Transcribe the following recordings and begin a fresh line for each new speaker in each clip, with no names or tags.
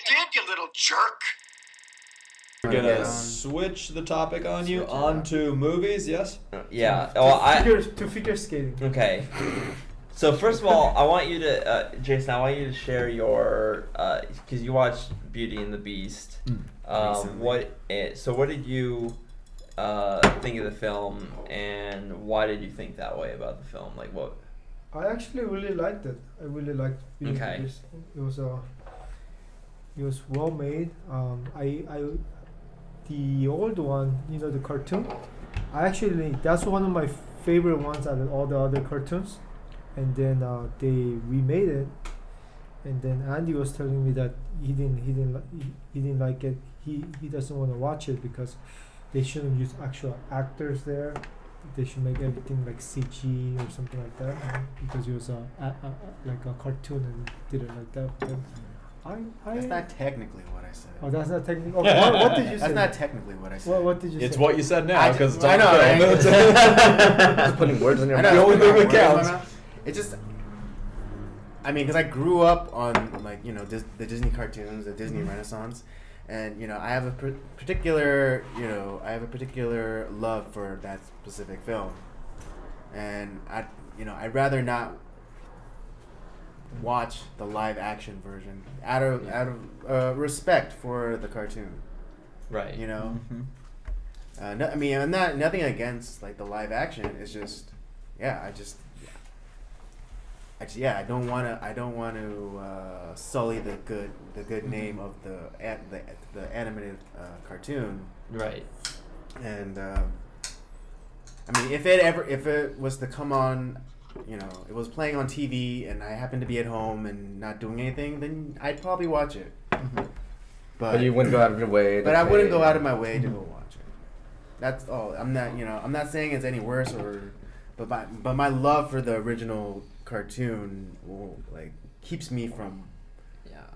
did, you little jerk.
We're gonna switch the topic on you onto movies. Yes.
Yeah. Well,
to figure skating.
Okay. So first of all, I want you to, Jason. I want you to share your, because you watched Beauty and the Beast. What did you think of the film, and why did you think that way about the film? Like what?
I actually really liked it. I really liked Beauty and the Beast. It was well made. The old one, the cartoon. That's one of my favorite ones out of all the other cartoons. And then they remade it, and then Andy was telling me that he didn't like it. He doesn't want to watch it because they shouldn't use actual actors there. They should make everything like CG or something like that, because it was like a cartoon and did it like that. But
that's not technically what I said.
Oh, that's not technically. Oh, what did you say?
That's not technically what I said.
What did you say?
It's what you said now because it's
I
on
know.
film.
Just putting words in your
I
mouth.
know,
The only thing that counts.
It's just, because I grew up on the Disney cartoons, the Disney Renaissance, and I have a particular love for that specific film, and I'd rather not watch the live action version out of respect for the cartoon.
Right.
Mm-hmm.
I'm nothing against like the live action. It's just, I don't want to sully the good name of the animated cartoon.
Right.
And if it was to come on, it was playing on TV, and I happened to be at home and not doing anything, then I'd probably watch it.
Mm-hmm. But you wouldn't go out of your way.
I wouldn't go out of my way to go watch it. That's all. I'm not saying it's any worse but my love for the original cartoon keeps me from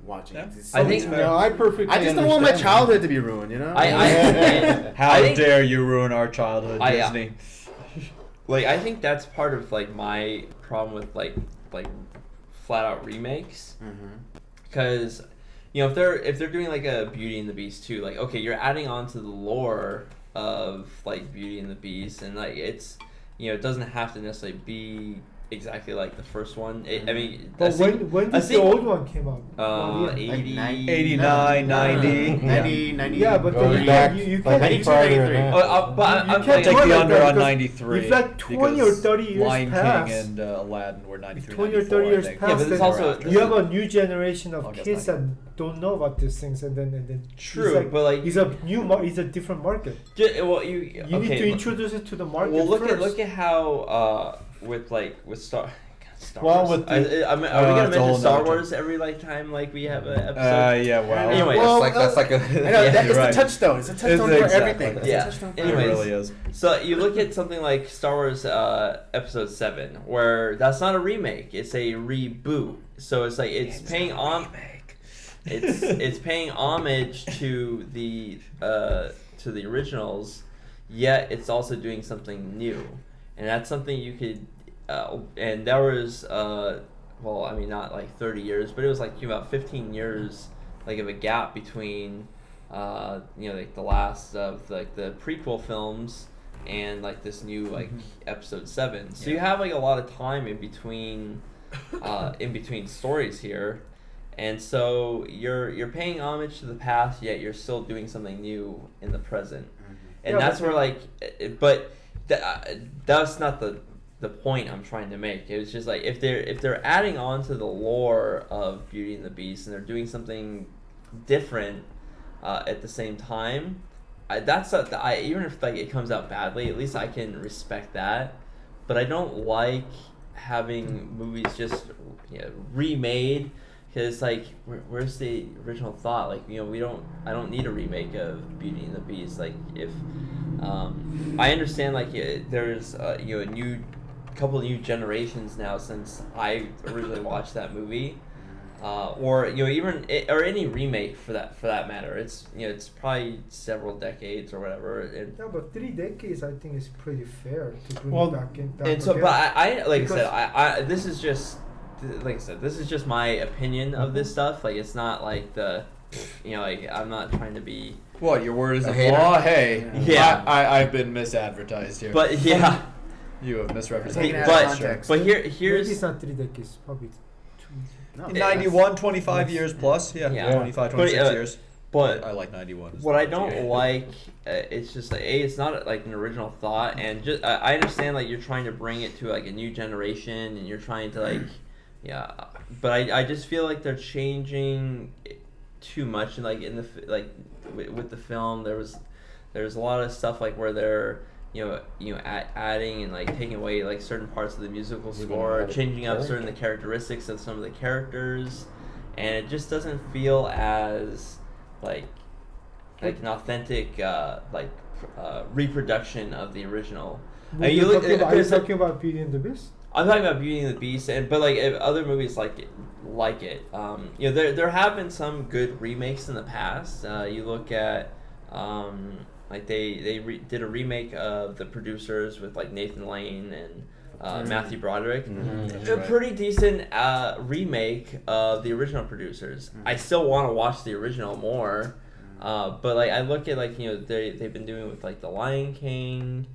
watching it.
I think
I perfectly.
I just don't want my childhood to be ruined.
How dare you ruin our childhood, Disney?
I think that's part of my problem with flat out remakes, because if they're doing a Beauty and the Beast too, okay, you're adding on to the lore of Beauty and the Beast, and it's it doesn't have to necessarily be exactly like the first one.
But when did the old one came out?
80,
89, 90.
90.
Yeah, but you can't.
92, 93.
I'm
can't
Take
go
the
like
under
that
on
because
93.
If 20 or 30 years
Lion
pass,
King and Aladdin were 93,
20 or 30 years
I think.
pass,
but it's also
you have a new generation of
August
kids that don't know about these things, and then
true, but
it's a different market.
You
need to introduce it to the market.
Well,
first.
look at how with Star
Well,
Wars.
with the,
are we gonna
it's a
mention
whole
Star
nother
Wars every time we have an episode?
yeah, well.
Anyway,
that's like a.
I know, it's
right.
the touchstone. It's a touchstone
It's
for
exactly.
everything. It's
Yeah.
a touchstone for
It
Anyways,
really is.
So you look at something like Star Wars Episode 7, where that's not a remake; it's a reboot. So it's it's paying it's paying homage to the originals, yet it's also doing something new, and that's something you could. And there was not 30 years, but it was about 15 years of a gap between the last of the prequel films and this new Episode 7. So you have a lot of time in between stories here, and so you're paying homage to the past, yet you're still doing something new in the present. And that's where that's not the point I'm trying to make. It was just if they're adding on to the lore of Beauty and the Beast and they're doing something different at the same time, even if it comes out badly, at least I can respect that. But I don't like having movies just remade, because where's the original thought? I don't need a remake of Beauty and the Beast. If I understand there's a couple new generations now since I originally watched that movie, or or any remake for that matter. It's probably several decades or whatever.
Yeah, but 3 decades I think is pretty fair to bring
Well,
it back in.
And so, but this is just my opinion of this stuff. It's not the like I'm not trying to be.
What, your word is
A
a
hater?
flaw? Hey,
Yeah.
I've been misadvertised here.
But yeah,
you have misrepresented.
Taken out of
but
context.
but
Maybe
here's
it's not 3 decades, probably 2.
No,
Yeah.
91, 25 years plus. Yeah,
Yeah.
25,
But,
26 years.
but
I like 91.
what I don't like, it's just like it's not like an original thought, and just I understand like you're trying to bring it to like a new generation, and you're trying to like, yeah, but I just feel like they're changing it too much, and like in the like with the film there's a lot of stuff like where they're adding and like taking away like certain parts of the musical score, changing up certain the characteristics of some of the characters, and it just doesn't feel as like an authentic reproduction of the original.
Are you talking about Beauty and the Beast?
I'm talking about Beauty and the Beast, but like if other movies like it. There have been some good remakes in the past. You look at like they did a remake of The Producers with like Nathan Lane and Matthew Broderick. A pretty decent remake of the original Producers. I still want to watch the original more, but like I look at like they've been doing with like The Lion King.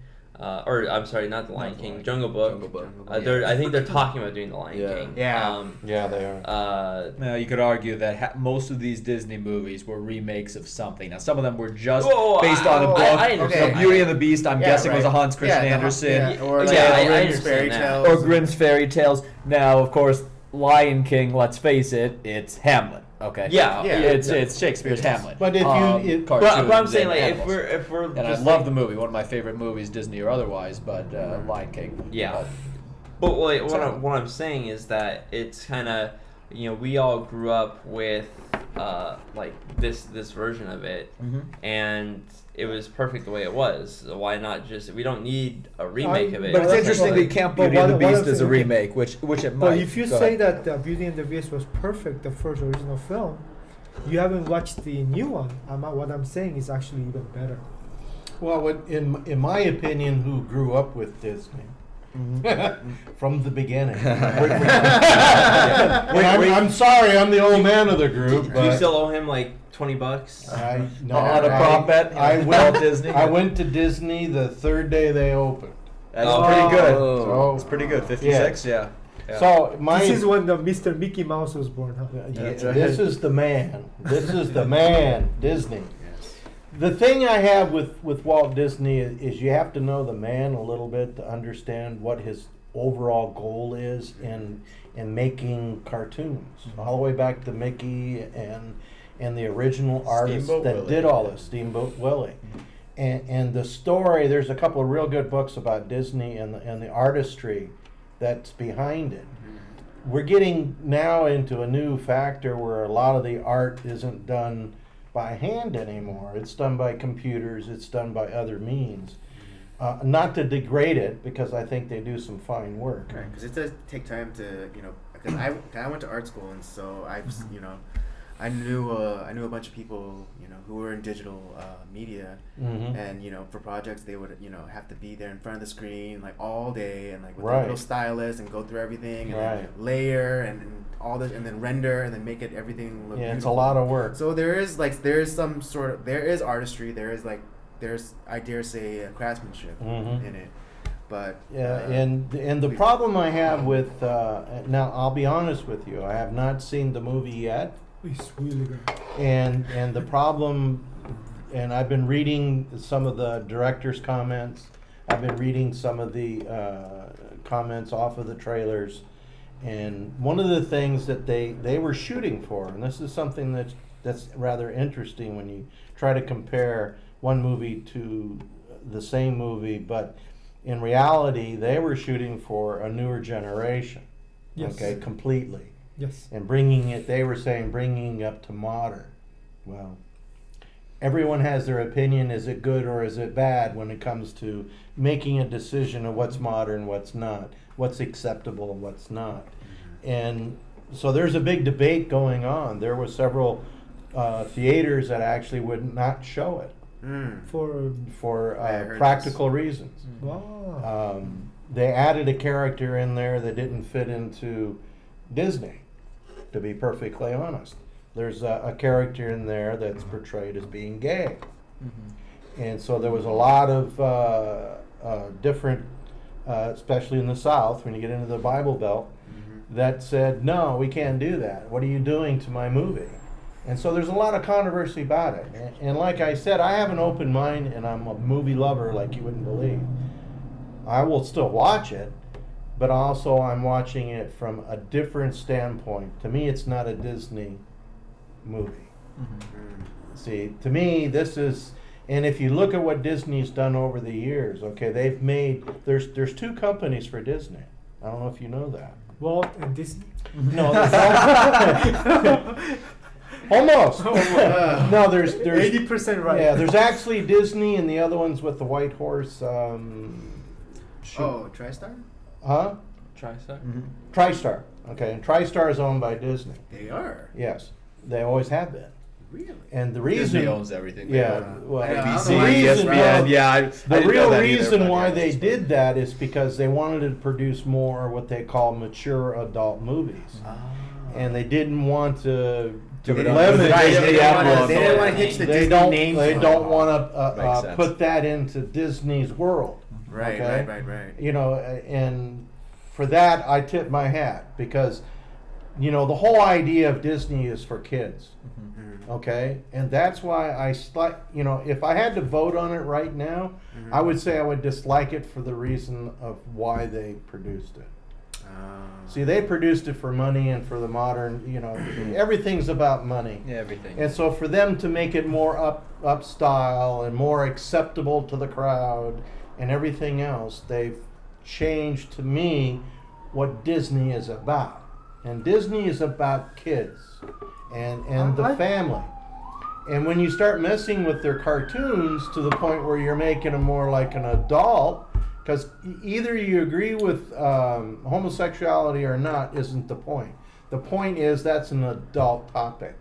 Or I'm sorry, not The Lion King, Jungle Book. I think they're talking about doing The Lion King.
Yeah.
Yeah, they are.
Now you could argue that most of these Disney movies were remakes of something. Now some of them were just
Whoa,
based on a book.
I understand.
Beauty and the Beast, I'm guessing was a Hans Christian
Yeah,
Andersen.
or like
Yeah, I
Grimm's
understand
Fairy
that.
Tales.
Or Grimm's Fairy Tales. Now, of course, Lion King. Let's face it, it's Hamlet. Okay.
Yeah.
It's Shakespeare's Hamlet.
But if you-
But I'm
cartoons
saying
and
like
animals.
if we're
And I
just
love
like,
the movie, one of my favorite movies, Disney or otherwise, but Lion King.
Yeah. But like,
So-
what I'm saying is that it's kind of we all grew up with like this version of it, and it was perfect the way it was. So why not just we don't need a remake of it.
But it's
Well,
interesting that you can't
but
Beauty and the
what I'm
Beast as a
saying-
remake, which it might.
But if you
Go
say
ahead.
that Beauty and the Beast was perfect, the first original film, you haven't watched the new one. What I'm saying is actually even better.
Well, in my opinion, who grew up with Disney from the beginning. I'm sorry, I'm the old man of the group.
Do you
But
still owe him like $20?
On a prop bet,
I
Walt
went.
Disney.
I went to Disney the third day they opened.
That's
Oh.
pretty good.
So,
It's pretty good. 56, yeah.
so my.
This is when the Mr. Mickey Mouse was born, huh?
Yeah,
That's right.
this is the man. This is the man, Disney. The thing I have with Walt Disney is you have to know the man a little bit to understand what his overall goal is in making cartoons, all the way back to Mickey and the original artists
Steamboat
that
Willie.
did all this, Steamboat Willie. And the story, there's a couple of real good books about Disney and the artistry that's behind it. We're getting now into a new factor where a lot of the art isn't done by hand anymore. It's done by computers. It's done by other means. Not to degrade it, because I think they do some fine work.
Right, because it does take time to, because I went to art school, and so I knew a bunch of people, who were in digital media,
Mhm.
and for projects they would have to be there in front of the screen like all day, and like with
Right.
a little stylus and go through everything and then
Right.
layer and all this, and then render and then make it everything look
Yeah, it's a
beautiful.
lot of work.
So there is some sort of artistry, there's I dare say craftsmanship
Mhm.
in it, but
Yeah, and the problem I have with now, I'll be honest with you, I have not seen the movie yet,
It's really good.
and the problem, and I've been reading some of the director's comments, I've been reading some of the comments off of the trailers, and one of the things that they were shooting for, and this is something that's rather interesting when you try to compare one movie to the same movie, but in reality, they were shooting for a newer generation.
Yes.
Okay, completely.
Yes.
And they were saying bringing up to modern. Well, everyone has their opinion. Is it good or is it bad when it comes to making a decision of what's modern, what's not, what's acceptable, and what's not. And so there's a big debate going on. There were several theaters that actually would not show it for
I heard
practical reasons.
Wow.
They added a character in there that didn't fit into Disney, to be perfectly honest. there's a character in there that's portrayed as being gay. And so there was a lot of different, especially in the South, when you get into the Bible Belt, that said, no, we can't do that. What are you doing to my movie? And so there's a lot of controversy about it. And like I said, I have an open mind, and I'm a movie lover like you wouldn't believe. I will still watch it, but also I'm watching it from a different standpoint. To me, it's not a Disney movie. See, to me, this is, and if you look at what Disney's done over the years, okay, they've made, there's two companies for Disney. I don't know if you know that.
Walt and Disney.
No, almost. No, there's
80% right.
Yeah, there's actually Disney, and the other one's with the white horse.
TriStar?
Huh?
TriStar.
TriStar. Okay, and TriStar is owned by Disney.
They are.
Yes, they always have been.
Really?
And the
Disney
reason,
owns everything.
yeah, well,
I don't
NBC,
know why
reason-
ESPN,
well,
yeah. I
the
didn't know
real
that either,
reason
but
why
yeah,
they
it's
did that is because they wanted to produce more what they call mature adult movies, and they didn't want to
Give it
limit.
up.
Right,
Yeah,
they
yeah,
didn't want to hitch the
They
Disney
don't.
name.
They
to it.
don't want
Makes
to
sense.
put that into Disney's world.
Right,
okay?
right.
You know, and for that I tip my hat, because you know the whole idea of Disney is for kids. Okay, and that's why you know, if I had to vote on it right now, I would say I would dislike it for the reason of why they produced it. See, they produced it for money and for the modern, you know, everything's about money.
Yeah, everything.
And so for them to make it more up style and more acceptable to the crowd and everything else, they've changed, to me, what Disney is about. And Disney is about kids and the family. And when you start messing with their cartoons to the point where you're making them more like an adult, because either you agree with homosexuality or not isn't the point. The point is that's an adult topic.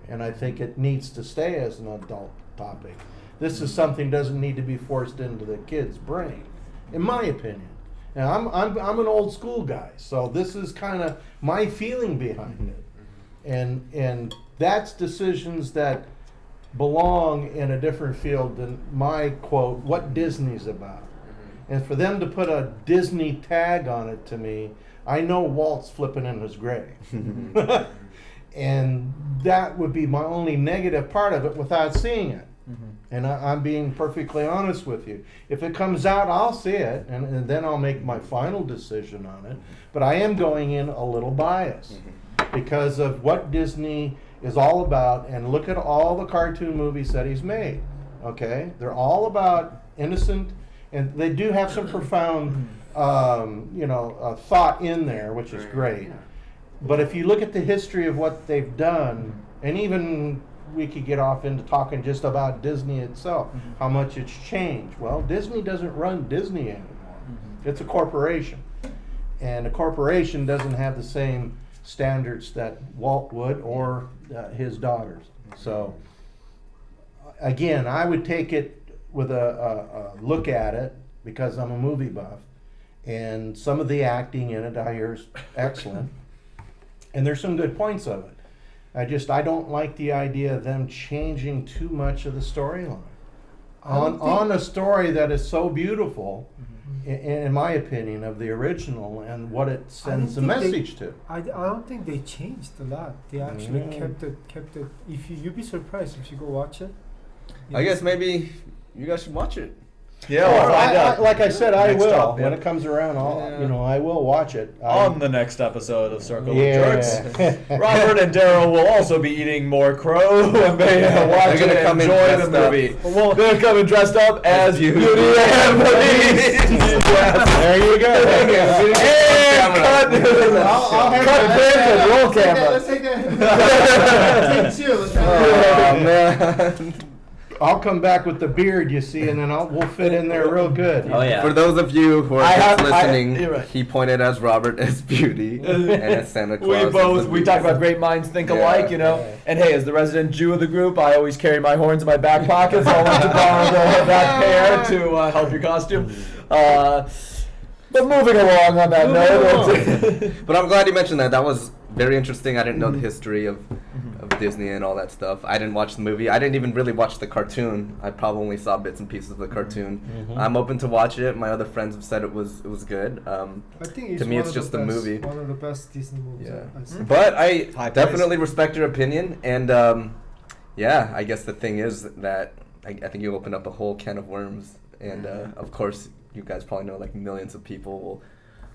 And I think it needs to stay as an adult topic. This is something that doesn't need to be forced into the kid's brain, in my opinion. Now, I'm an old school guy, so this is kind of my feeling behind it. And that's decisions that belong in a different field than my quote, what Disney's about. And for them to put a Disney tag on it, to me, I know Walt's flipping in his grave. And that would be my only negative part of it without seeing it. And I'm being perfectly honest with you. If it comes out, I'll see it, and then I'll make my final decision on it. But I am going in a little biased because of what Disney is all about. And look at all the cartoon movies that he's made. Okay? They're all about innocent, and they do have some profound, thought in there, which is great. But if you look at the history of what they've done, and even we could get off into talking just about Disney itself, how much it's changed. Well, Disney doesn't run Disney anymore. It's a corporation. And a corporation doesn't have the same standards that Walt would or his daughters. So, again, I would take it with a look at it because I'm a movie buff. And some of the acting in it I hear is excellent. And there's some good points of it. I don't like the idea of them changing too much of the storyline on a story that is so beautiful, in my opinion, of the original and what it sends a message to.
I don't think they changed a lot. They actually kept it. If you'd be surprised if you go watch it.
I guess maybe you guys should watch it.
Yeah, we'll find out.
Like I said, I
Next
will.
up, yeah.
When it comes around,
Yeah.
I will watch it.
On the next episode of Circle of
Yeah.
Jerks, Robert and Daryl will also be eating more crow and watch
They're
it
gonna
and
come in
enjoy the
dressed up.
movie. They're gonna come in dressed up as Beauty and the Beast.
There you go.
And cut this and roll camera.
Let's take that. Take two. Let's try
Oh man!
I'll come back with the beard, you see, and then we'll fit in there real good.
Oh yeah.
For those of you who are
I
just
have-
listening,
you're right.
he pointed as Robert as Beauty and as Santa Claus.
We talk about great minds think
Yeah.
alike, And hey, as the resident Jew of the group, I always carry my horns in my back pocket, so I'll let you borrow that pair to help your costume. But moving along on that note.
But I'm glad you mentioned that. That was very interesting. I didn't know the history of Disney and all that stuff. I didn't watch the movie. I didn't even really watch the cartoon. I probably only saw bits and pieces of the cartoon.
Mhm.
I'm open to watch it. My other friends have said it was good.
I think it's
To me,
one
it's
of
just
the
a
best,
movie.
One of the best Disney movies
Yeah.
I've seen.
But I
High
definitely respect your opinion, and yeah, I guess the thing is that I think you open up a whole can of worms, and of course, you guys probably know like millions of people will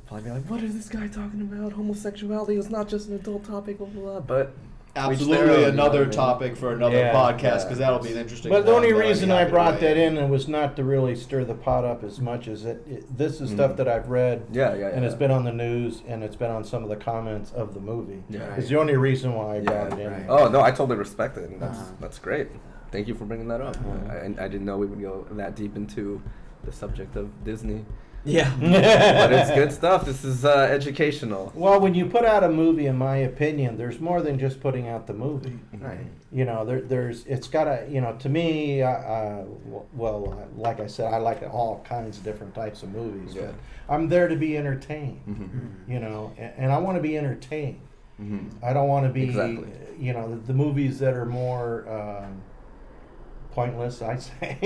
probably be like, "What is this guy talking about? Homosexuality is not just an adult topic, blah blah blah." But
Absolutely,
their own, you know
another
what I mean?
topic for another
Yeah.
podcast because that'll be an interesting.
But the
one
only
that I'd be
reason I
happy to
brought
weigh
that in was not to really stir the pot up as much as this is stuff
Mhm.
that I've read
yeah,
and it's been on the news and it's been on some of the comments of the movie.
Yeah.
It's the only reason why I
Yeah,
brought it in.
right.
Oh no, I totally respect it, and
Uh-huh.
that's great. Thank you for bringing that up. I didn't know we would go that deep into the subject of Disney,
Yeah.
but it's good stuff. This is educational.
Well, when you put out a movie, in my opinion, there's more than just putting out the movie.
Right.
You know, there's it's gotta, you know, to me, like I said, I like all kinds of different types of movies.
Yeah.
But I'm there to be entertained.
Mm-hmm.
You know, and I want to be entertained.
Mm-hmm.
I don't want to be,
Exactly.
you know, the movies that are more pointless. I say,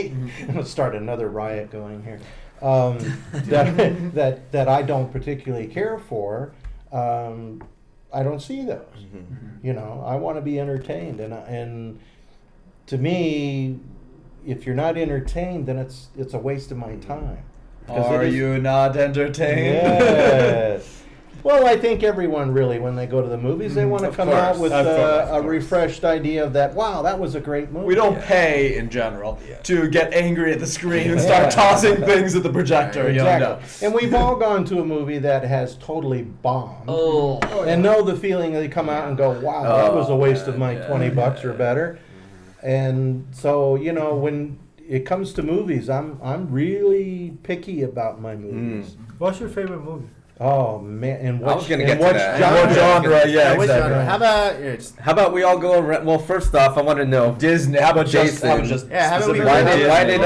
I'm gonna start another riot going here. That I don't particularly care for. I don't see those.
Mm-hmm.
You know, I want to be entertained, and to me, if you're not entertained, then it's a waste of my time. Because
Are
it is-
you not entertained?
Yes. Well, I think everyone really, when they go to the movies, they want to
Of
come
course,
out with
of course, of
a
course.
refreshed idea of that. Wow, that was a great movie.
We don't
Yeah.
pay in general
Yeah.
to get angry at the screen and start
Yeah.
tossing things at the projector. You know?
Exactly. And we've all gone to a movie that has totally bombed.
Oh.
And know the feeling they come out and go, wow, that was a waste of my
yeah,
$20 or
yeah.
better. And so, you know, when it comes to movies, I'm really picky about my movies.
What's your favorite movie?
Oh man, and
I
what
was gonna
and
get to
what
that.
genre?
What genre? Yeah,
Which
exactly.
genre? How about just
How about we all go around? Well, first off, I want to know
Disney. How about just? How about
Jason.
just?
Yeah, how about we
specifically
why
go
did
Disney?
why did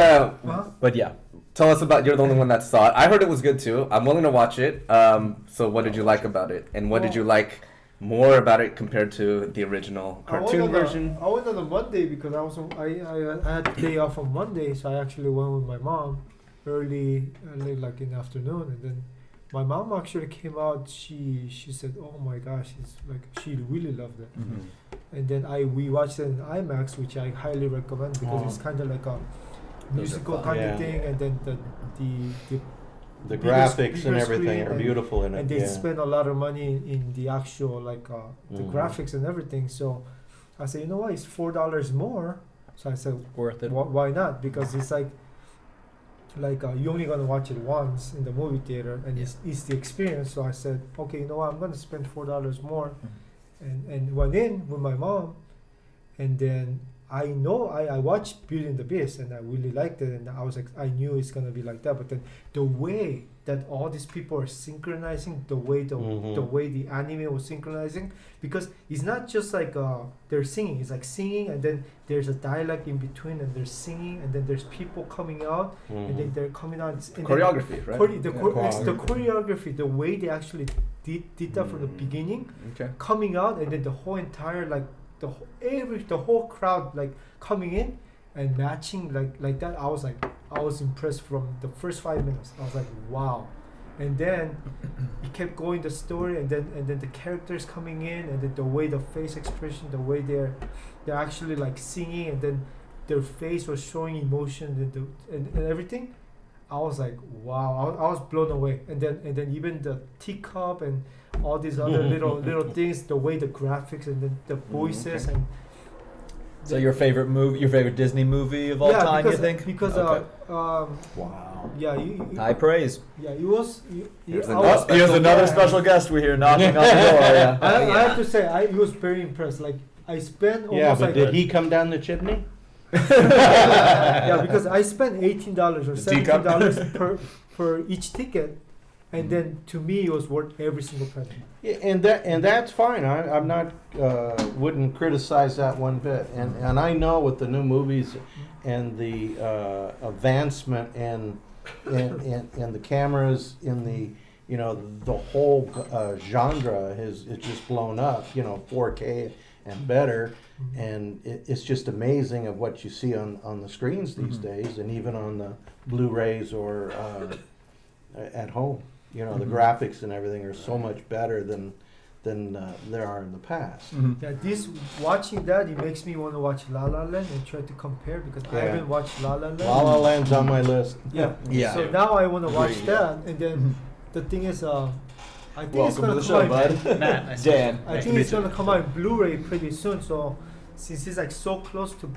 Huh?
But yeah.
tell us about? You're the only one that saw it. I heard it was good too. I'm willing to watch it. So what did you like about it, and what did you like more about it compared to the original cartoon version?
I went on a Monday because I had the day off on Monday, so I actually went with my mom early like in the afternoon, and then my mom actually came out. She said, "Oh my gosh, it's like she really loved it." And then we watched it in IMAX, which I highly recommend because it's kind of like a musical
fun.
kind
Yeah.
of thing, and then the
The
bigger
graphics
bigger
and everything
screen
are
and-
beautiful in it.
and they
yeah.
spend a lot of money in the actual like the
Mhm.
graphics and everything. So I said, you know what, it's $4 more. So I said,
Worth it.
why not? Because it's like you're only gonna watch it once in the movie theater, and it's the experience. So I said, okay, you know what, I'm gonna spend $4 more, and went in with my mom, and then I watched Beauty and the Beast, and I really liked it, and I was like, I knew it's gonna be like that. But then the way that all these people are synchronizing, the way the anime was synchronizing, because it's not just like they're singing. It's like singing, and then there's a dialogue in between, and they're singing, and then there's people coming out, and then they're coming out. And then
Choreography, right?
it's the choreography, the way they actually did that from the beginning,
Okay.
coming out, and then the whole entire the whole crowd like coming in and matching like that. I was impressed from the first 5 minutes. I was like, wow. And then it kept going the story, and then the characters coming in, and then the way the face expression, the way they're actually like singing, and then their face was showing emotion and everything. I was like, wow. I was blown away. And then even the teacup and all these other little things, the way the graphics and the voices and
So your favorite Disney movie of all time,
because,
you think?
Because
Okay.
Wow.
yeah,
High praise.
yeah, it was.
Here's
I
another
was-
special
Here's another
yeah.
special guest we hear knocking on the door. Yeah.
I have to say, I was very impressed. Like I spent almost
Yeah, but
like
did he come down the chimney?
yeah, because I spent $18 or
The teacup.
$17 per each ticket, and then to me it was worth every single penny.
Yeah, and that's fine. I'm not wouldn't criticize that one bit. And I know with the new movies and the advancement and the cameras in the the whole genre it's just blown up. 4K and better. And it's just amazing of what you see on the screens these days, and even on the Blu-rays or at home. You know, the graphics and everything are so much better than there are in the past.
Yeah, watching that, it makes me want to watch La La Land and try to compare because I
Yeah.
haven't watched La La Land.
La La Land's on my list.
Yeah.
Yeah.
So now I want to watch
Agree,
that, and then the thing is, I think it's
Welcome to
gonna
the
come
show,
out.
bud.
Matt, nice
Dan.
I think it's gonna come out in Blu-ray pretty soon. So since it's like so close to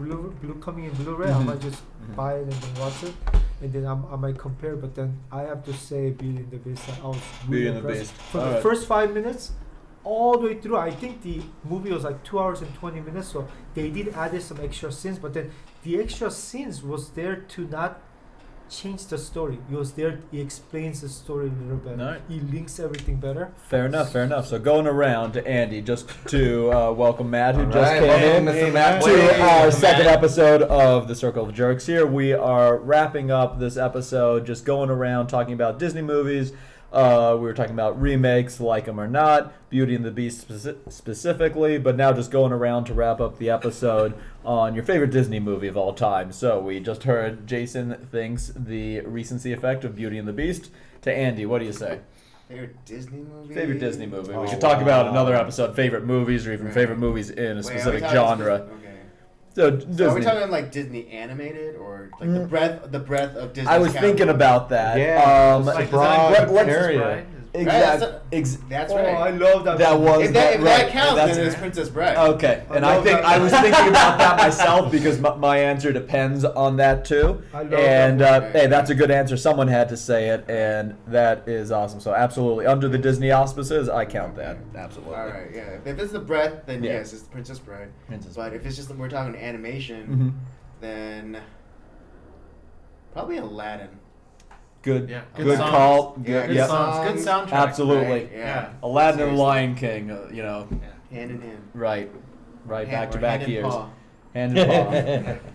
coming in Blu-ray, I might just buy it and then watch it, and then I might compare. But then I have to say, Beauty and the Beast, I was really
Beauty and the
impressed.
Beast.
For the
Alright.
first 5 minutes, all the way through, I think the movie was like 2 hours and 20 minutes. So they did added some extra scenes, but then the extra scenes was there to not change the story. It was there. He explains the story a little bit.
Alright.
He links everything better.
Fair enough, fair enough. So going around to Andy, just to welcome Matt, who
All
just
right,
came
welcome,
in,
Mr. Matt
to
Wade.
our
Matt.
second episode of the Circle of Jerks here. We are wrapping up this episode, just going around talking about Disney movies. We were talking about remakes, like them or not, Beauty and the Beast specifically, but now just going around to wrap up the episode on your favorite Disney movie of all time. So we just heard Jason thinks the recency effect of Beauty and the Beast. To Andy, what do you say?
Favorite Disney movie?
Favorite Disney movie. We
Oh,
could talk about
wow.
another episode, favorite movies, or even
Right.
favorite movies in a
Wait, are we
specific
talking
genre.
Okay.
So
So are we
Disney.
talking like Disney animated or like the breadth of Disney?
I was thinking about that.
Yeah,
Um,
it's
Like,
broad
is that Princess
area.
Bride?
That's
Oh,
right.
I love that.
That
movie.
was
If that
right.
counts,
That's-
then it's Princess Bride.
Okay, and I
love
think
that
I
movie.
was thinking about that myself because my answer depends on that too.
I love that
And
movie.
hey, that's a good answer. Someone had to say it, and that is awesome. So absolutely, under the Disney auspices, I count that absolutely.
All right, yeah. If it's the breadth, then
Yeah.
yes, it's Princess Bride.
Princess
But if it's just we're talking animation,
Mhm.
then probably Aladdin.
Good,
Yeah,
good,
good songs.
call.
Yeah,
Good,
Good
yep.
songs, good soundtrack.
Absolutely.
Right,
Yeah.
yeah.
Aladdin and the
Seriously.
Lion King, you know,
Hand in hand.
right, back to
Or
back
hand in
years.
paw.
Hand in paw,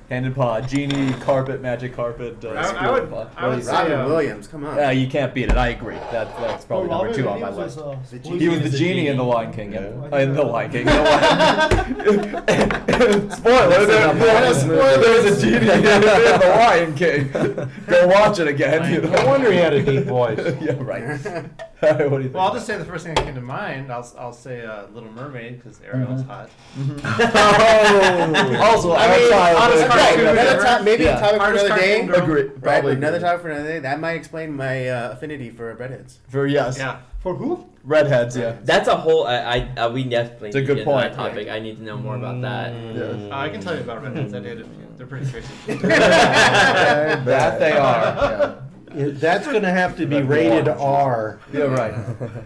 hand in paw, genie carpet, magic carpet.
I
school
would-
of paw.
I would say,
Robin Williams, come on.
Yeah, you can't beat it. I agree. That's probably
Oh,
number
Robin
2 on my
Williams
list.
was,
The
Spoiler
He was the
the
genie
genie.
in the Lion King.
Yeah.
In the Lion King. Spoiler! There's a genie in the Lion King. Go watch it again. You know?
No wonder he had a deep voice.
Yeah, right. All right, what do you think?
Well, I'll just say the first thing that came to mind. I'll say Little Mermaid because Ariel's hot.
Oh, also,
I
our
mean,
childhood.
honest
right,
cartoon
another
ever.
time, maybe
Yeah.
a topic for
Hardest
another day.
cartoon girl.
Agree.
Right,
Probably
another
agree.
topic for another day. That might explain my affinity for redheads.
For yes,
Yeah.
For who?
redheads. Yeah.
That's a whole. We definitely
It's a
need
good
to get into
point.
that topic. I need to know more about that.
I can tell you about redheads. I dated a few. They're pretty crazy.
That they are.
That's going to have to be rated R.
Yeah, right.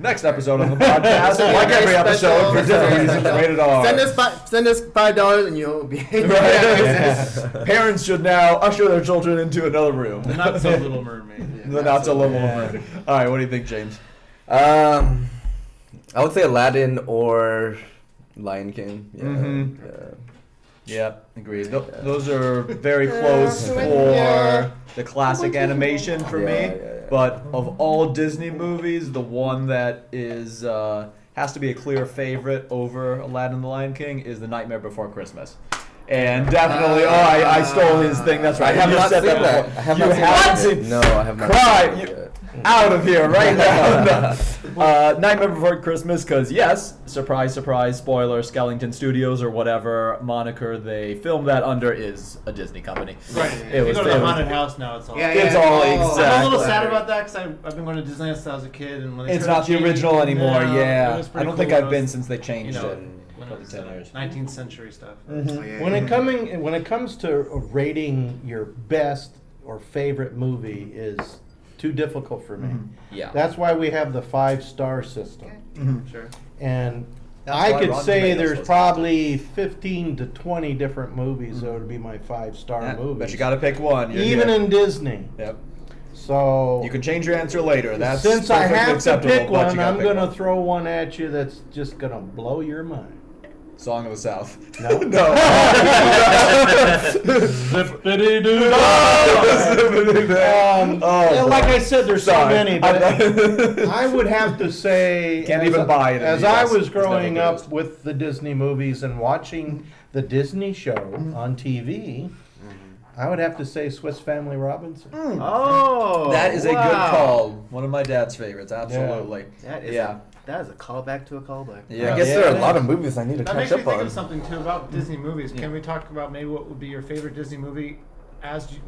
Next episode on the podcast, like every episode, for different reasons, rated R.
Send us $5 and you'll be.
Right. Parents should now usher their children into another room.
Not so Little Mermaid.
The not so little woman. All right, what do you think, James?
I would say Aladdin or Lion King. Yeah.
Mhm.
Yeah.
Yeah, agreed. Those are very close for the classic animation for me.
Yeah, yeah, yeah.
But of all Disney movies, the one that is has to be a clear favorite over Aladdin and the Lion King is The Nightmare Before Christmas. And definitely, I stole his thing. That's right.
I have
You
not
said
seen that.
before.
I have
You
not seen
haven't
that.
seen.
No, I have not.
Cry.
Seen
You-
it yet.
Out of here right now. No. Nightmare Before Christmas, because yes, surprise, surprise, spoiler, Skellington Studios or whatever moniker they filmed that under is a Disney company.
Right.
It
If
was-
you go to
it
the
was-
haunted house now, it's all.
Yeah,
It's
yeah.
all
Oh,
exactly.
I'm a little
Exactly.
sad about that because I've been going to Disneyland since I was a kid, and when they
It's
started
not the
changing
original
it
anymore.
now, it
Yeah,
was
I
pretty
don't
cool
think
when
I've
it
been
was,
since they
you
changed
know,
it.
when it was,
10 years.
19th century stuff.
When it comes to rating your best or favorite movie is too difficult for me.
Yeah.
That's why we have the 5-star system.
Sure.
And
That's
I
why
could
Rotten
say
Tomatoes
there's
was-
probably 15 to 20 different movies that would be my 5-star
Yeah,
movies.
but you got to pick one. You're
Even
here.
in Disney.
Yep.
So
You can change your answer later. That's
since I
perfectly
have to
acceptable,
pick
but
one,
you gotta
I'm
pick
going to
one.
throw one at you that's just going to blow your mind.
Song of the South.
No.
No.
Yeah, like I said, there's so
Sorry.
many, but I would have to say,
Can't
as
even buy it in
As
the
I
US.
was
It's never
growing up
produced.
with the Disney movies and watching the Disney show on TV, I would have to say Swiss Family Robinson.
Oh,
That is a good
wow.
call. One of my dad's favorites. Absolutely.
That is
Yeah.
that is a callback to a callback.
Yeah.
I guess
Yeah,
there are
it
a lot
is.
of movies I need to
That
catch
makes me
up
think
on.
of something too about Disney movies. Can we talk about maybe what would be your favorite Disney movie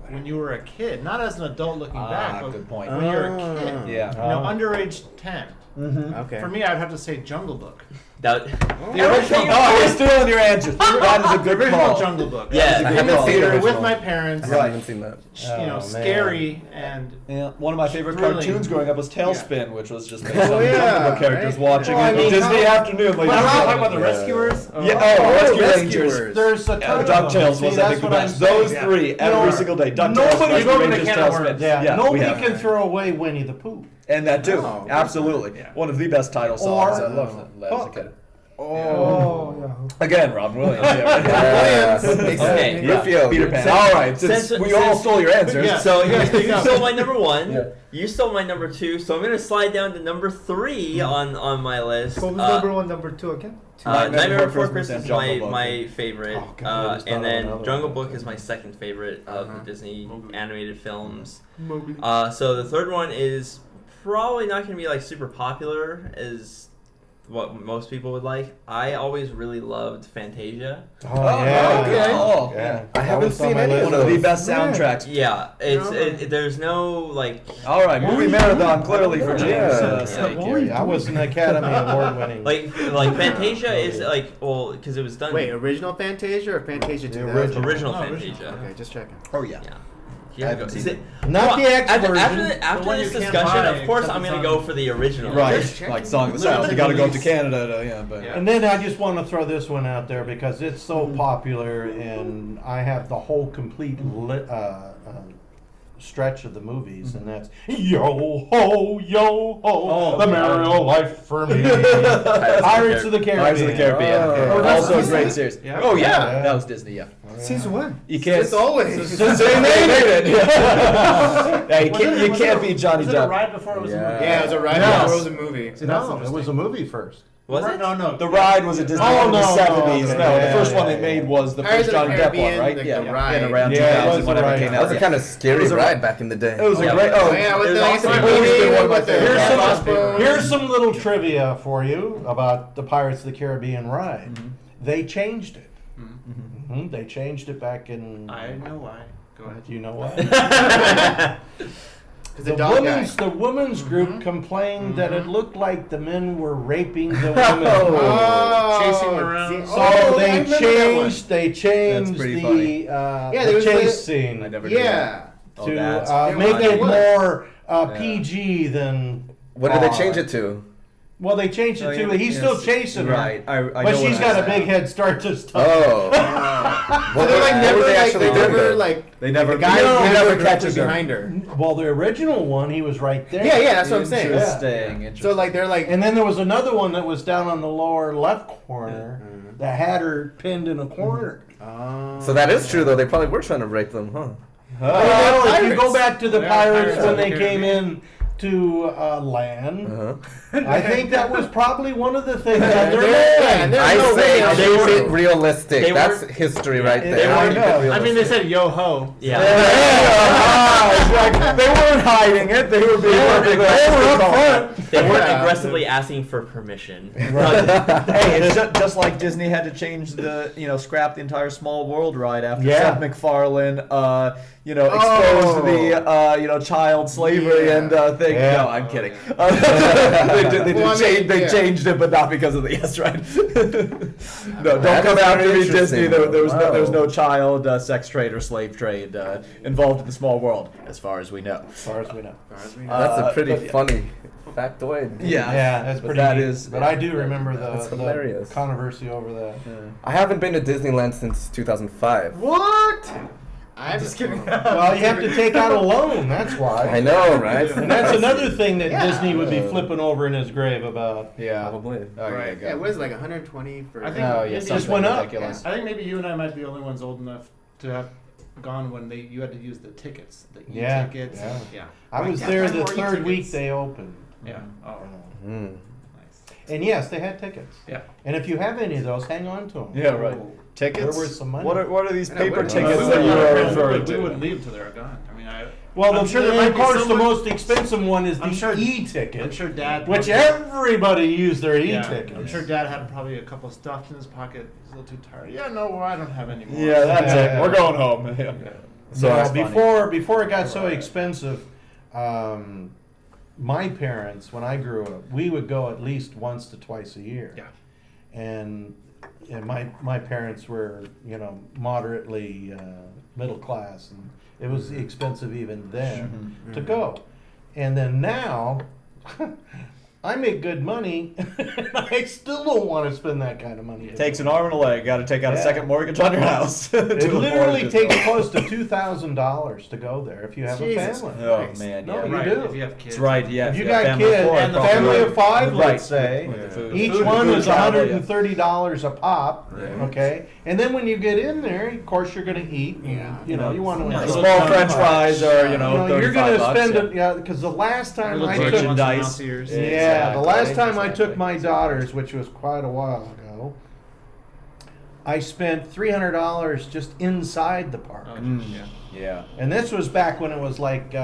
when you were a kid, not as an adult looking back, but
good point.
when you're a kid?
Yeah.
You know, under age 10.
Okay.
For me, I'd have to say Jungle Book.
That,
The original,
Oh, you're stealing your answers. That is a
the
good
original
call.
Jungle Book.
Yeah,
in
I
the
haven't seen the
theater with
original.
my
I
parents.
haven't even seen that.
You know,
Oh,
scary and
Yeah, one of my favorite
Thrilling.
cartoons growing up was Tailspin, which was just based
Oh,
on
yeah,
Jungle Book characters
right?
watching
Well, I
a
mean,
Disney
how-
afternoon. Like,
But
Are we
how-
talking about the
Yeah.
Rescuers?
Yeah, Rescue
Rescuers.
Rangers.
There's a
Yeah,
ton of
DuckTales
them.
was,
See,
I
that's
think, the
what I'm
best.
saying.
Those three every
know,
single day. DuckTales,
nobody
Rescue
go to the
Rangers,
can of
Tailspin.
worms.
Yeah,
we
nobody
have.
can throw away Winnie the Pooh.
And that too.
No.
Absolutely.
Yeah.
One of the best title songs.
Or-
I loved it as a kid.
Oh, yeah.
Again, Robin Williams. Yeah,
Yes.
Okay.
Rufio.
Peter Pan. All right, since
Since-
we all
since-
stole your answers.
Yeah.
So
Yeah, speak
you
up.
stole my number one.
Yeah.
You stole my number two. So I'm gonna slide down to number three on my list.
What was number one, number two again? Two.
Nightmare Before Christmas is
Jungle
my,
Book.
my favorite,
Oh, God, I just thought
and
of
then
another
Jungle
one.
Book is my second favorite of the Disney
Mowgli.
animated films.
Mowgli.
So the third one is probably not going to be like super popular as what most people would like. I always really loved Fantasia.
Oh, yeah.
okay. Oh,
Yeah.
I
That
haven't
was on
seen
my
any
list.
of
One of the
those.
best soundtracks.
Yeah, there's no like
All right, movie marathon clearly for James.
Yeah.
Sake
Yeah,
here.
I was an Academy Award winning.
like Fantasia is like because it was done
Wait, original Fantasia or Fantasia
The
2000?
original.
original
No,
Fantasia.
Okay, just checking.
Oh yeah.
Yeah.
I haven't seen it.
Not the X
after,
version.
after
one
this
you can't
discussion,
buy,
of course,
except
I'm
it's
gonna
on-
go for the original.
Right,
Just checking.
like Song of the South. You got to go up to
Release.
Canada to but
Yeah.
And then I just want to throw this one out there because it's so popular, and I have the whole complete stretch of the movies, and that's yo ho,
Oh,
the merry life for me. Pirates of the Caribbean.
Pirates of the Caribbean.
Oh.
Also a
Disney?
great series.
Yeah.
Oh yeah,
Yeah.
that was Disney. Yeah.
Since when?
You can't.
It's always.
Since they made it. Yeah, you can't beat Johnny
Was it a
Depp.
ride before it was a
Yeah.
movie?
Yeah, it was a ride
Yes.
before it was a movie.
See, that's
No, it was a movie first.
Was it?
No.
The ride was a Disney
Oh,
in the
no,
70s.
okay.
No, the
Yeah,
first one
yeah,
they made
yeah.
was the
Pirates
first
of the
Johnny Depp one,
Caribbean,
right?
like
Yeah,
the ride.
in around
Yeah, it
2000,
was the
whenever
ride.
it came
That was
out.
a kind of scary
It was a-
ride back in the day.
It was a
Yeah.
great.
Oh,
Oh,
yeah, with
There's
the
also-
like,
Always been one of my
with the
favorites.
Here's some,
crossbones.
here's some little trivia for you about the Pirates of the Caribbean ride. They changed it. They changed it back in.
I know why. Go ahead.
Do you know what?
Because the dog guy.
The women's group complained that it looked like the men were raping the women.
Oh,
Chasing them around.
So
Oh, I
they
remember that one.
changed
pretty
the
funny.
Yeah,
the
there was
chase
the-
scene
I never knew that.
Yeah.
Oh,
to
that's
make
funny.
it more
Yeah.
PG than.
What did they
R.
change it to?
Well, they changed it to. He's still chasing her,
Right. I
but
know
she's
what
got a
I
big
said.
head start this time.
Oh.
So they're like
what
never,
were they
like,
actually
they
doing
never,
though?
like,
They never.
the guy
No,
never
never
directly
catches her.
behind her.
Well, the original one, he was right there.
Yeah, yeah, that's what I'm saying.
Interesting.
So like they're like,
And then there was another one that was down on the lower left corner that had her pinned in a corner.
So that is true though. They probably were trying to rape them, huh?
Well, if you go
Pirates.
back to the
They're
pirates
Pirates
when
of the
they came
Caribbean.
in to land,
Uh-huh.
I think that was probably one of the things that they're
Yeah,
doing.
There's
I
no
say
way.
keep
They
it realistic.
they
That's
were-
history right
they
there.
were-
Keep it
I mean, they
realistic.
said yo ho.
Yeah.
They weren't hiding it. They were being perfectly honest.
They weren't
Yeah.
aggressively asking for permission.
Hey, it's just like Disney had to change scrap the entire Small World ride after
Yeah.
Seth MacFarlane, exposed the, child slavery
Yeah.
and thing.
Yeah.
No, I'm kidding. They
Well, I mean, yeah.
changed it, but not because of the yes ride. No, don't
That
come
is
after
very
me, Disney.
interesting.
There was no
Wow.
child sex trade or slave trade involved in the Small World, as far as we know.
As far as we know.
That's a pretty
but yeah.
funny factoid.
Yeah.
Yeah, that's
But
pretty
that
neat.
is-
But I do remember
That's
the
hilarious.
controversy over that.
I haven't been to Disneyland since 2005.
What? I'm
Just kidding.
Well, you have to take out a loan. That's why.
I know, right?
And that's another thing that
Yeah.
Disney would be flipping over in his grave about.
Yeah.
Probably.
Oh,
Right.
Yeah, what is it, like 120 for?
I think
Oh, yeah,
maybe
something
just went up.
ridiculous.
I think maybe you and I might be the only ones old enough to have gone when you had to use the tickets, the
Yeah,
e-tickets.
yeah.
Yeah.
I was
Yeah,
there
five
the
more
third week
e-tickets.
they opened.
Yeah. Oh,
Mm.
nice.
And yes, they had tickets.
Yeah.
And if you have any of those, hang on to them.
Yeah, right.
Oh.
Tickets?
They're worth some money.
What are these
I know,
paper
what-
tickets
we
that
wouldn't
you
let
are
our
referring
We
to?
wouldn't leave until they're gone. I mean,
Well,
I'm sure there might
of
be
course, the
someone-
most expensive one is the
I'm sure-
e-ticket,
I'm sure Dad.
which
probably-
everybody used their
Yeah,
e-tickets.
I'm sure Dad had probably a couple stuffed in his pocket. He's a little too tired. Yeah, no, I don't have any more.
Yeah, that's
Yeah.
it. We're going home. Yeah.
So
that's funny.
before it got so
Right.
expensive, my parents, when I grew up, we would go at least once to twice a year.
Yeah.
And my parents were, moderately middle class, and it was expensive even then to go. And then now, I make good money, and I still don't want to spend that kind of money.
It takes an arm and a leg. Got to take out a
Yeah.
second mortgage on your house. to
It
afford
literally
this.
takes close to $2,000 to go there if you have
Jesus
a family.
Oh
Christ.
man,
No,
yeah.
you
Right.
do.
If you have kids.
That's right. Yeah.
If you
have
got
family of
kids,
four,
and the
probably
family
right.
of five,
Right.
let's say,
With the food.
each
Food-
one
food
is
travel, yeah.
$130 a pop.
Right.
Okay, and then when you get in there, of course you're going to eat. And,
Yeah.
you want to
Yeah,
enjoy
small
it.
French fries are
You're going to
$35.
spend
yeah.
it, yeah. Because the last time
Little
I
virgin
took,
merchandise.
mouse ears.
Yeah.
yeah, the last
Exactly.
time I took my
Exactly.
daughters, which was quite a while ago, I spent $300 just inside the park.
Oh,
Mm.
yeah.
Yeah.
And this was back when it was like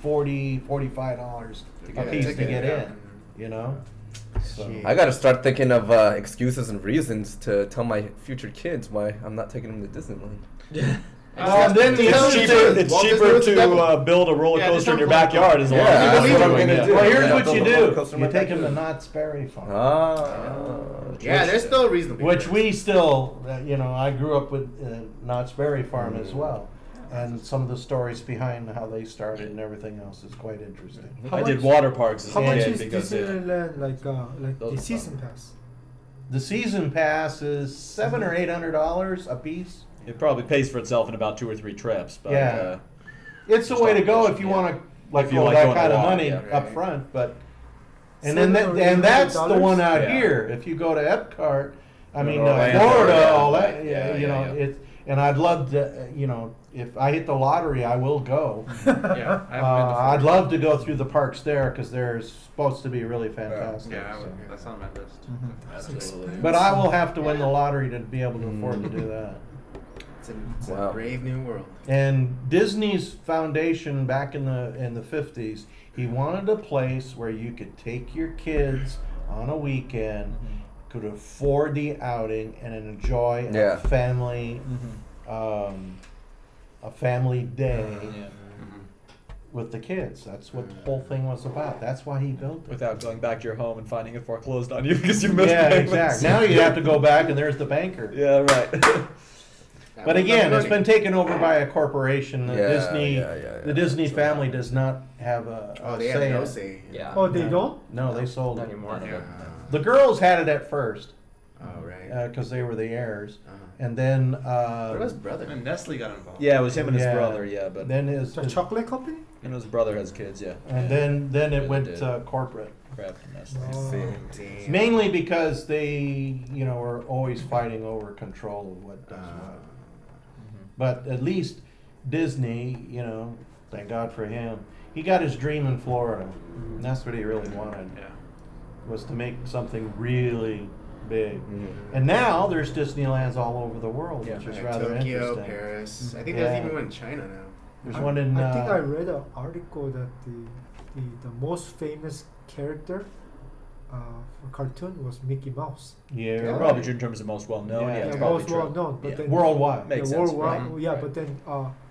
$45 a
get a
piece to
ticket,
get
yeah.
in, you know? So,
Shit.
I gotta start thinking of excuses and reasons to tell my future kids why I'm not taking them to Disneyland.
and then the
It's
other
cheaper.
thing,
It's
Walt Disney
cheaper
was the devil.
to build a roller
Yeah,
coaster in your
different
backyard. Is a lot
Yeah,
of
that's
people
what I'm
doing
gonna
it.
do.
well, here's
Yeah,
what
build
you
a roller
do.
coaster in
You
my
take them to
backyard.
Knott's Berry Farm.
Ah.
There's still reasonable.
Which we still, I grew up with Knott's Berry Farm as well. And some of the stories behind how they started and everything else is quite interesting.
I did water parks as
How
a
much
kid
is
because
Disneyland like
Those
the
are
season
fun.
pass?
The season pass is $700 or $800 a piece.
it probably pays for itself in about 2 or 3 trips. But
Yeah. It's the way to go if you
Yeah.
want to like
If you
go
like
that
going
kind
a
of
lot,
money
yeah.
up front, but and
$700
then
or
and that's the
$800?
one out
Yeah.
here. If you go to Epcot, I mean
Orlando,
Florida,
yeah.
all that,
Yeah, yeah.
it. And I'd love to, if I hit the lottery, I will go.
Yeah. I haven't been to
I'd
Florida.
love to go through the parks there because they're supposed to be really fantastic.
Yeah, I would,
so.
that's on my list.
Absolutely.
But I will have to win the lottery to be able to afford to do that.
It's
Wow.
a brave new world.
And Disney's foundation back in the 50s, he wanted a place where you could take your kids on a weekend, could afford the outing and enjoy
Yeah.
a family day
Yeah.
with the kids. That's what the whole thing was about. That's why he built it.
Without going back to your home and finding it foreclosed on you because you missed
Yeah,
payments.
exactly. Now you have to go back and there's the banker.
Yeah, right.
But again, it's been taken over by a corporation. The
Yeah,
Disney,
yeah, yeah,
the
yeah.
Disney family does not have a
Oh, they
say
have no
in it.
say.
Yeah.
Oh, they don't?
No, they sold
Not
it.
anymore.
Yeah.
The girls had it at first
Oh, right.
because they were the heirs,
Uh-huh.
and then
What about his brother?
And Nestle got involved.
Yeah, it was him and his
Yeah.
brother. Yeah, but
then his,
The chocolate company?
and his brother has kids. Yeah.
and then
Yeah,
it
they
went
did.
corporate.
Kraft and Nestle.
Oh.
Damn.
Mainly because they, were always fighting over control of what does
Uh,
what. But at least Disney, thank God for him. He got his dream in Florida, and that's what he really wanted.
Yeah.
Was to make something really big.
Mhm.
And now there's Disneylands all over the world,
Yeah.
which is
like
rather
Tokyo,
interesting.
Paris. I think
Yeah.
there's even one in China now.
There's one in.
I think I read an article that the most famous character for cartoon was Mickey Mouse.
Yeah,
Yeah.
Probably in terms of most well known.
Yeah.
Yeah,
Yeah,
it's
Yeah,
probably
most
true.
well known, but
Yeah.
then
worldwide.
Makes
yeah,
sense,
worldwide.
right.
Yeah,
Right.
but then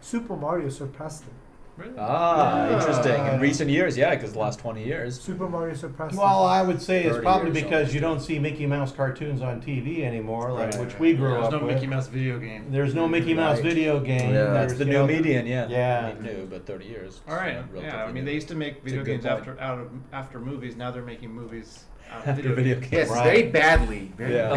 Super Mario surpassed it.
Really?
Ah,
Yeah.
interesting. In recent years, yeah, because the last 20 years.
Super Mario surpassed
Well,
it.
I would say it's
30
probably
years
because
almost.
you don't see Mickey Mouse cartoons on TV anymore, like
Right.
which we grew
There's
up
no
with.
Mickey Mouse video game.
There's no Mickey Mouse
Right.
video game.
Yeah.
That's the new median, yeah.
Yeah.
I mean, new, but 30 years.
All right.
It's
Yeah. I
relatively
mean,
new.
they used to make
a
video
good
games
point.
after movies. Now they're making movies
After video games.
Yes,
Right.
very badly. Very
Yeah.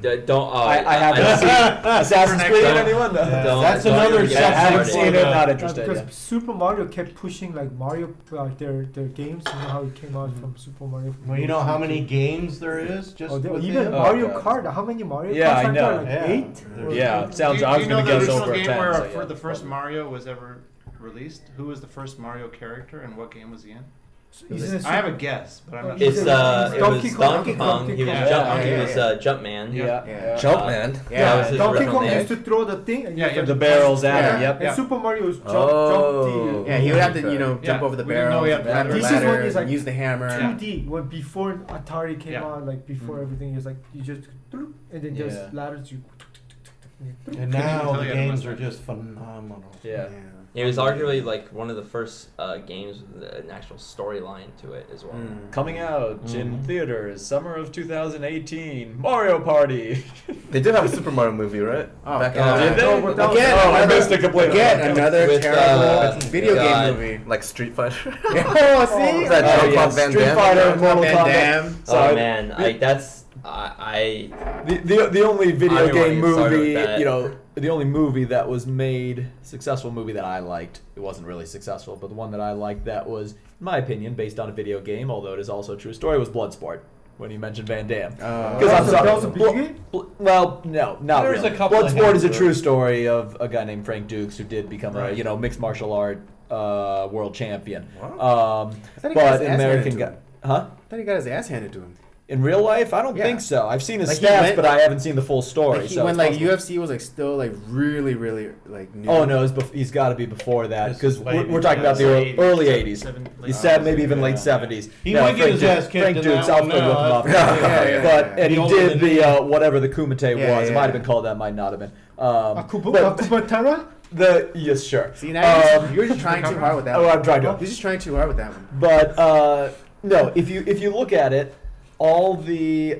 badly.
Don't.
I haven't seen Assassin's Creed.
Don't-
Anyone? No.
don't-
That's
don't
another
even get
I
me
haven't
started.
seen it. Not
Yeah,
interested.
because
Yeah.
Super Mario kept pushing like Mario, their games. You know how it came out from Super Mario.
Well, you know how many games there is just
Oh,
with
even
him?
Mario
God.
Kart. How many Mario
Yeah,
Karts
I
are there?
know.
Like
Yeah.
8? Or
Yeah,
something?
sounds. I was
do you know
gonna
the
guess
original
over a
game
10.
where
so yeah,
the first
probably.
Mario was ever released? Who was the first Mario character and what game was he in?
Isn't it
I have a
Super-
guess, but I'm not
It's
sure.
it was
Donkey Kong.
Donkey Kong. He was
Yeah,
Jump.
yeah,
He
yeah,
was
yeah.
Jumpman.
Yeah.
Yeah.
Jumpman.
Yeah,
that was his
Donkey
original
Kong
name.
used to throw the thing. And you
Yeah,
have
yeah,
to
The
jump.
barrels at
Yeah.
him. Yep.
And Super Mario's jump
Oh.
Yeah, he would have to,
Okay.
jump
Yeah,
over the
we didn't know
barrels,
he had
climb the
ladders.
This is when
ladders,
he's
and
like
use the hammer.
2D. When before Atari came
Yeah.
out, like before everything, it was like you just and then there's
Yeah.
ladders. You
And now
tell
the
you
games
how
are
to
just phenomenal.
Yeah.
It was arguably like one of the first games with an actual storyline to it as well.
Mm.
Coming out in
Mhm.
theaters, summer of 2018, Mario Party.
They did have a Super Mario movie, right?
Oh,
Back
God.
Did
in
they?
the
No, but that was-
Again,
Oh, I
another-
missed it completely.
Again, another
With,
terrible video
God.
game movie.
like Street Fighter.
Oh, see?
Was that
Oh,
Jean-Claude
yeah,
Van
Street
Damme?
Fighter,
Jean-Claude
Mortal
Van
Kombat.
Damme.
So
Oh man, that's
The only
I
video
don't wanna
game
get started
movie,
with that.
you know, the only movie that was made, successful movie that I liked, it wasn't really successful, but the one that I liked that was, in my opinion, based on a video game, although it is also a true story, was Bloodsport, when you mentioned Van Damme. Because I'm sorry.
that was a video game?
Well, no, not
There's
really.
a couple of
Bloodsport is a
hints,
true
right?
story of a guy named Frank Dukes who did become a
Right.
mixed martial art world champion.
thought he got
But
his
an
ass
American
handed to
guy,
him.
huh?
I thought he got his ass handed to him.
In real life, I don't
Yeah.
think so. I've seen his
Like, he
stats,
went-
but I haven't seen the full story.
Like,
so
when
it's
like
possible.
UFC was like still like really like new.
Oh no, he's got to be before that
This
because
is
we're
late
talking about the
Late
early
80s,
80s.
seven-
You
late
said
70s.
maybe even late
Yeah.
70s.
He
No,
might get his ass kicked
Frank
in
Dukes,
that
I'll
one
still look him
now.
up.
Yeah.
But and he
The
did
old
the
name.
whatever the Kumite
Yeah,
was. It
yeah.
might have been called that. Might not have been.
Akubatara?
The yes, sure.
See now
Um,
you're just trying too hard with that.
Oh,
one.
I'm trying to.
You're just trying too hard with that one.
But no, if you look at it, all the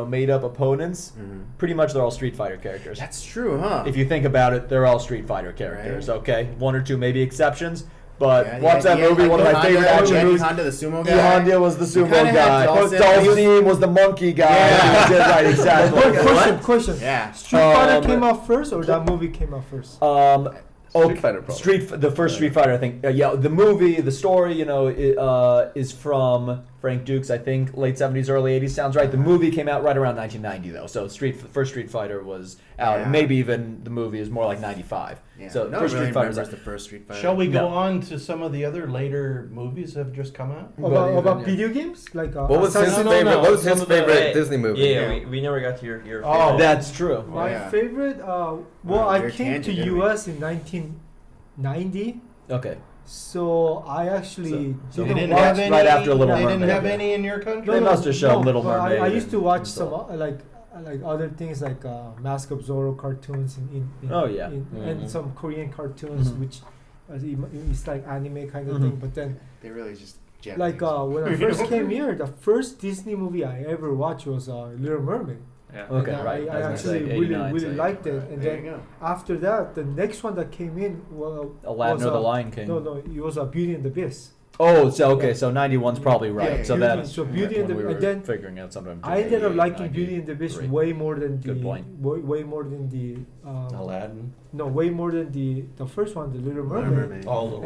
made up opponents, pretty much they're all Street Fighter characters.
That's true, huh?
If you think about it, they're all Street Fighter characters.
Right.
Okay, one or two maybe exceptions, but
Yeah,
watch that
yeah,
movie.
like
One of my
Honda,
favorite action
Eddie
movies.
Honda, the sumo guy.
E Honda was the sumo
kinda had
guy.
Dawson.
Dalsim was the monkey guy.
Yeah.
He did right, exactly.
Question.
Yeah.
Street Fighter
Um,
came out first, or that movie came out first?
Street Fighter, probably.
The first Street Fighter, I think. The movie, the story, is from Frank Dukes. I think late 70s, early 80s sounds right. The movie came out right around 1990, though. So first Street Fighter was out,
Yeah.
and maybe even the movie is more like 95.
Yeah.
So
no
first
one really
Street Fighter's
remembers the first Street Fighter.
Shall we go
No.
on to some of the other later movies that have just come out?
About video games? Like
What was his
Assassin's
favorite?
no,
What was
some
his
of the-
favorite
Hey,
Disney movie?
Yeah, we never got to your
Oh.
favorite.
That's true.
Oh,
My
yeah.
favorite, well,
Wow,
I
you're
came to
tangent, didn't we?
US in 1990,
Okay.
so I actually
So
They
didn't
didn't
watch.
have any.
right after Little
They didn't
Mermaid.
have any in your country.
They must have shown Little
but
Mermaid
I used to
and-
watch
and
some
so
like other things like Mask of Zorro cartoons in
Oh, yeah.
and
Mhm.
some Korean cartoons
Mhm.
which it's like anime kind of
Mhm.
thing. But then
They really just Japanese.
like when I first came here, the first Disney movie I ever watched was Little Mermaid.
Yeah.
Okay,
And
right.
I
was gonna
actually
say
really
89,
really
so
liked it.
Right,
And
there
then
you go.
after that, the next one that came in
Aladdin
was
or the Lion King.
No, it was Beauty and the Beast.
Oh, so okay,
Yeah.
so 91's probably right.
Yeah,
so
Beauty-
that
so Beauty and
when
the
we were
and then
figuring out sometime.
I ended up
88,
liking
90.
Beauty and the Beast
Great.
way more than the
Good point.
way more than the
Aladdin.
no way more than the first one, the Little
Little
Mermaid.
Mermaid.
All Little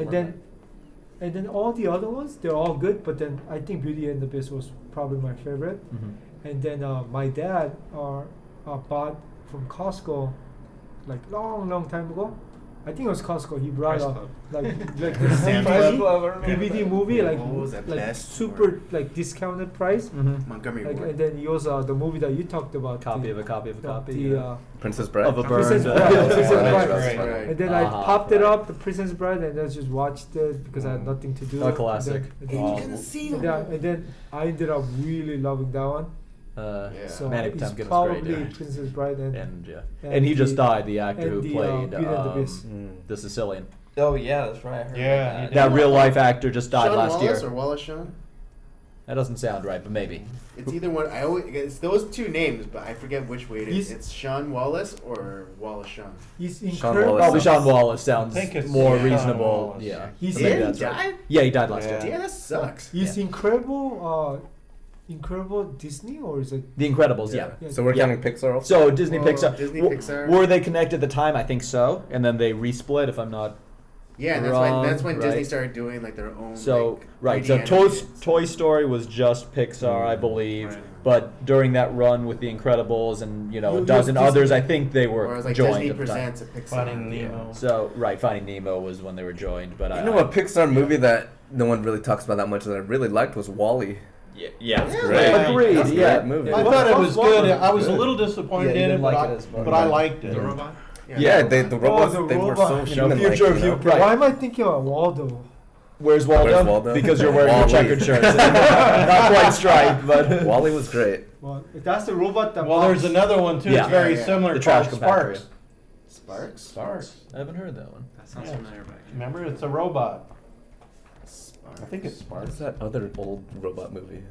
And then all the other ones they're all good, but then I think Beauty and the Beast was probably my favorite.
Mhm.
And then my dad bought from Costco like long time ago. I think it was Costco. He brought
Price Club.
like the
Sam's
DVD movie like
What was that,
like
Best
super
or-
like discounted price.
Mhm.
Montgomery
Like,
Ward.
and then he also the movie that you talked about.
Copy
the,
of a copy of a copy.
The,
yeah.
Princess Bride.
Of a
Princess
Burn.
Bride, Princess
Right,
Bride.
right,
Right.
right.
And then
Uh-huh,
I popped it
right.
up, the Princess Bride, and I just watched it because I had nothing to do.
A classic.
And then,
Oh,
and then I ended up really loving that one.
Yeah.
So
Manic
it's
Potemkin was great,
probably
yeah.
Princess Bride and
And yeah,
and
and he just
the-
died. The actor
and
who
the,
played
Beauty and the Beast.
the Sicilian.
Oh yeah, that's right. I heard
Yeah,
about
he
that.
That real life actor just died
Sean
last
Wallace
year.
or Wallace Shawn?
That doesn't sound right, but maybe.
It's either one. I always it's those two names, but I forget which way it is.
He's-
It's Sean Wallace or Wallace Shawn.
He's
Sean
incredible.
Wallace.
Probably Sean Wallace sounds
I think it's
more
Sean
reasonable.
Wallace.
Yeah,
He's
I think
He
that's right.
died?
Yeah, he died last
Yeah.
year.
Yeah, that sucks.
He's incredible. Incredible Disney or is it?
The Incredibles, yeah.
Yeah.
So we're
Yeah.
counting Pixar also.
So Disney,
Well,
Pixar.
Disney,
W-
Pixar.
Were they connected at the time? I think so, and then they resplit. If I'm not
Yeah, and
Wrong,
that's when Disney
right.
started doing like their own.
so
like,
right.
3D
So
animated
Toy Story was just Pixar, I believe.
Right.
But during that run with The Incredibles and
You-
a
you
dozen
Disney-
others, I think they were
Or it was like
joined
Disney
at the time.
presents a Pixar.
Finding Nemo.
So right, Finding Nemo was when they were joined. But
You
I
know, a Pixar movie that no one really talks about that much that I really liked was Wall-E.
Yeah.
Great.
Agreed,
That's a
yeah.
great movie.
I
What-
thought it
what's
was
wrong
good.
with it?
I was a
Good.
little disappointed
Yeah, you
in it,
didn't
but,
like
I,
it as much.
but I liked it.
The robot.
Yeah, the robots,
the
they were
robot.
so
You know,
human-like.
future of
you know?
you- Right.
Why am I thinking about Waldo?
Where's Waldo?
Where's Waldo?
Because you're wearing a
Wall-E.
checkered shirt. Not quite striped, but
Wall-E was great.
Well, that's the robot that.
Well, there's
walks.
another one too.
Yeah.
It's very
Yeah, yeah.
similar.
The trash
called
compactor,
Sparks.
Sparks.
Sparks.
I haven't heard that one.
That sounds
Yeah.
familiar, but
Remember, it's a robot.
Sparks.
I think it's Sparks.
What's that other old robot movie?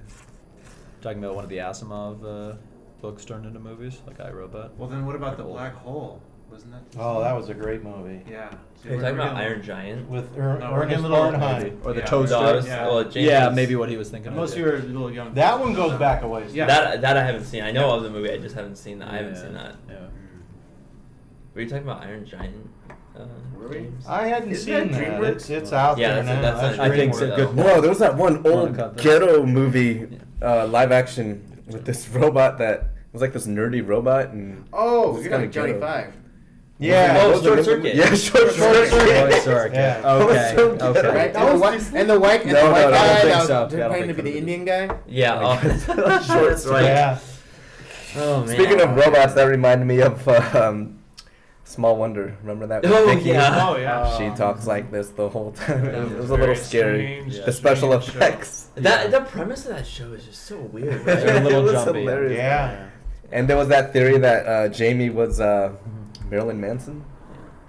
Talking about one of the Asimov books turned into movies, like iRobot.
well, then what about the black hole? Wasn't that?
Oh, that was a great movie
Yeah.
You're talking about Iron Giant.
with
we're
Ernest
getting a little-
Borgnine.
Or the
Yeah.
toaster.
No, I was,
Yeah.
well, James
Yeah,
was-
maybe what he was thinking.
Unless
of.
you were a little young.
That one goes back a ways.
Yeah.
That I haven't seen. I know of the movie. I just haven't seen that. I haven't
Yeah,
seen that.
Yeah.
Were you talking about Iron Giant?
Were we?
James?
I hadn't
Isn't
seen
that
that.
DreamWorks?
It's out
Yeah,
there
that's-
now.
that's
I think so.
DreamWorks,
Good.
though.
No, there was that one
Wanna
old
cut that?
ghetto movie, live action, with this robot that was like this nerdy robot and.
Oh,
It's
you're
kinda
like Johnny
ghetto.
Five.
Yeah.
Oh,
Those
Short
are-
Circuit.
Yeah, short
Short
circuit.
Circuit.
Sorry.
Yeah.
Okay.
So
Okay.
good.
Right?
That
And the
was
white,
Disney?
and the white,
No, no, I don't
guy
think
that was
so. Yeah, I don't
pretending
think
to be the
so.
Indian guy.
Yeah. Oh,
Short
that's right.
Yeah.
Oh man.
Speaking of robots, that reminded me of Small Wonder. Remember that? with
Oh,
Vicky?
yeah.
Oh yeah.
She talks like this the whole time.
Yeah,
It was
it's
a little
very
scary.
strange,
The special
strange show.
effects.
That the premise of that show is just so weird. Right?
They're a little
It was
jumpy.
hilarious.
Yeah.
And there was that theory that Jamie was Marilyn Manson.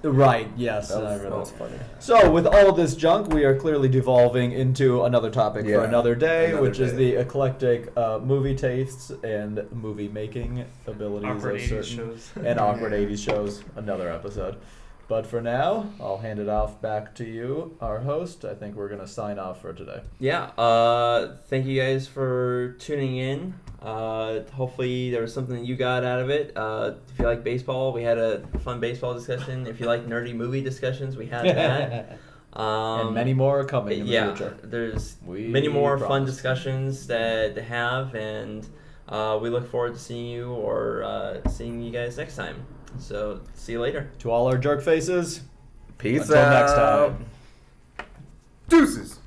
Right. Yes.
That
I
was,
read
that was
that.
funny.
So, with all of this junk, we are clearly devolving into another topic
Yeah,
for another day,
another
which is
day.
the eclectic movie tastes and movie making abilities
Awkward
of
80s
certain
shows.
and awkward
Yeah.
80s shows. Another episode. But for now, I'll hand it off back to you, our host. I think we're gonna sign off for today.
Yeah. Thank you guys for tuning in. Hopefully there was something that you got out of it. If you like baseball, we had a fun baseball discussion. If you like nerdy movie discussions, we had that.
And many more are coming in the
yeah,
future.
there's
We
many more fun
promise.
discussions to have, and we look forward to seeing you or seeing you guys next time. So see you later.
To all our jerk faces,
Peace
until
out.
next time.
Deuces.